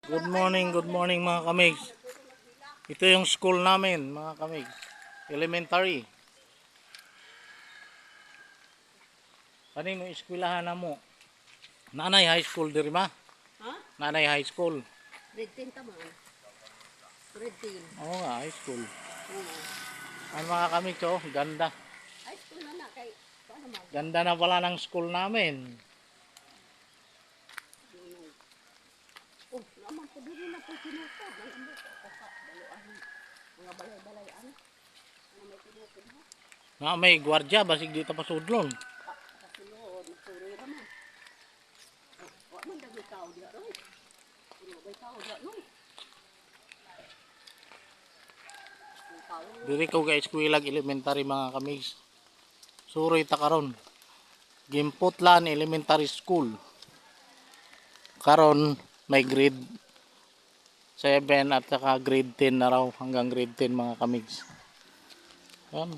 Good morning mga kamigs. Ito yung school namin mga kamigs. Elementary. Kani mo eskwelahan na mo? Nanay high school diri ma? Ha? Nanay high school. Grade 10 tama. Grade 10. Oo nga, high school. Oo. Ang mga kamigs oh, ganda. High school na kay paano man? Ganda na pala ng school namin. Oh, naman po dili na po tinutod ng amo ko kaka daloan. Mga balay-balayan. Ano may tinutod ha? Na may gwardiya basig dito pa sudlon. Kasulod, suri ra man. Wa man dagi tao diha roy. Puro bay tao diha no. Diri ko ga eskwelag elementary mga kamigs. Suroy ta karon. Gimputlan Elementary School. Karon may grade 7 at saka grade 10 na raw hanggang grade 10 mga kamigs. Yan.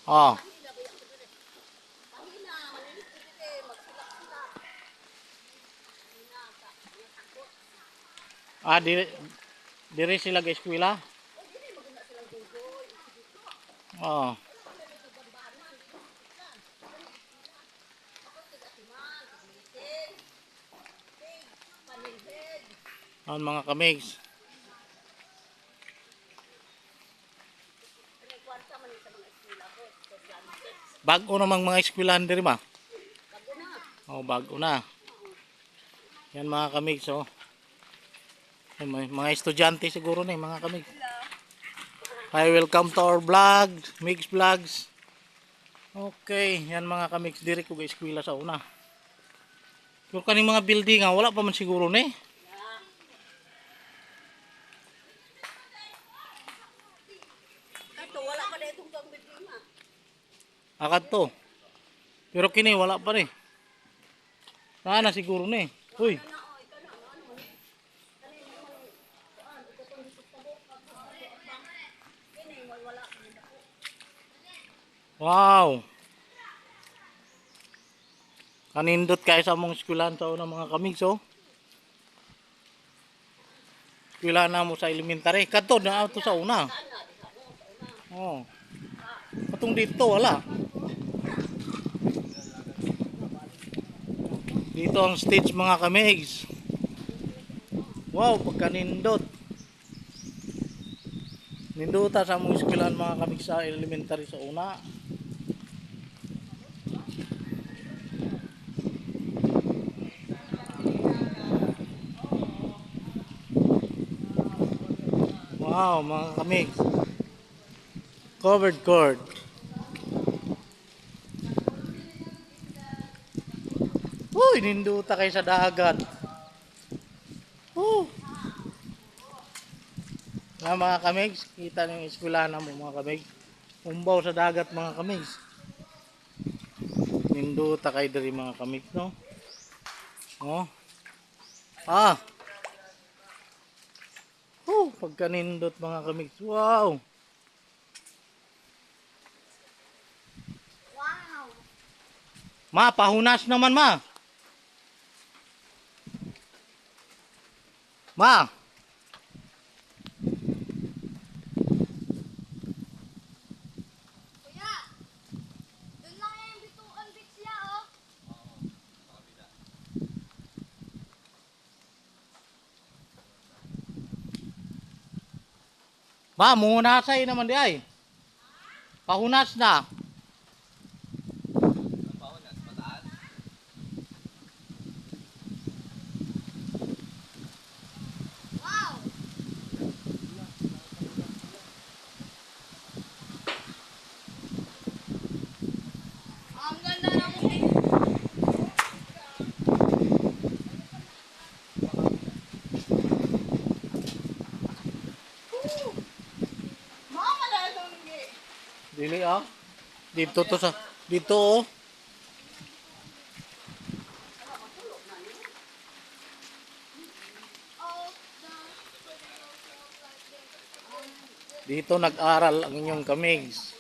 Ah. Ah, diri sila ga eskwela? Oh. Ang mga kamigs. Bago namang mga eskwelahan diri ba? Oh, bago na. Yan mga kamigs oh. Mga estudyante siguro na mga kamigs. Hi, welcome to our vlog, Mix Vlogs. Okay, yan mga kamigs diri ko ga eskwela sa una. Pero kaning mga building wala pa man siguro ni. Kato wala pa dito tong building ha. Akad to. Pero kini wala pa rin. Na siguro ni. Uy. Wow. Kanindot kayo sa mong eskwelahan sa una mga kamigs oh. Eskwelahan na mo sa elementary. Kadto na to sa una. Oh. Patong dito wala. Dito ang stage mga kamigs. Wow, pagkanindot. Ninduta sa mong eskwelahan mga kamigs sa elementary sa una. Wow, mga kamigs. Covered court. Uy, ninduta kayo sa dagat. Nga mga kamigs, kita niyo yung eskwelahan mo mga kamigs. Umbaw sa dagat mga kamigs. Ninduta kayo dari mga kamigs, no? Oh. Ah. Pagkanindot mga kamigs. Wow. Wow. Ma, pahunas naman ma. Ma. Kuya. Doon lang yung bituan beach ya oh. Ma, muhunasay naman di ay. Pahunas na. Wow. Ang ganda ng Mama na itong Dili ah. Dito to sa dito oh. Dito nag-aral ang inyong kamigs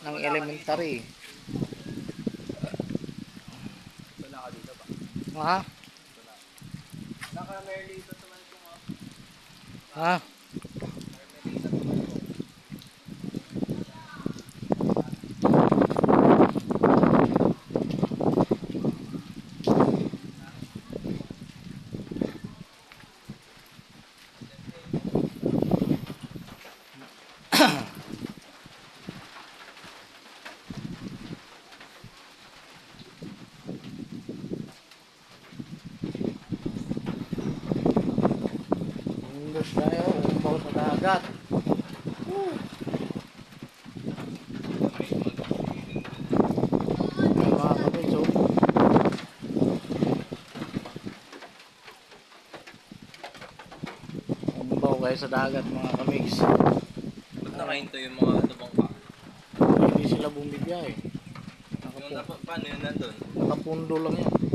ng elementary. Ha? Naka-Merlito naman ito nga. Ha? Merlito naman ito. English tayo, umbaw sa dagat. Ay, mga kamigs, oh. Umbaw kayo sa dagat, mga kamigs. Ba't nakahinto yung mga ano bang ka? Hindi sila bumibiyay. Yung paano yun nandun? Nakapundo lang yan.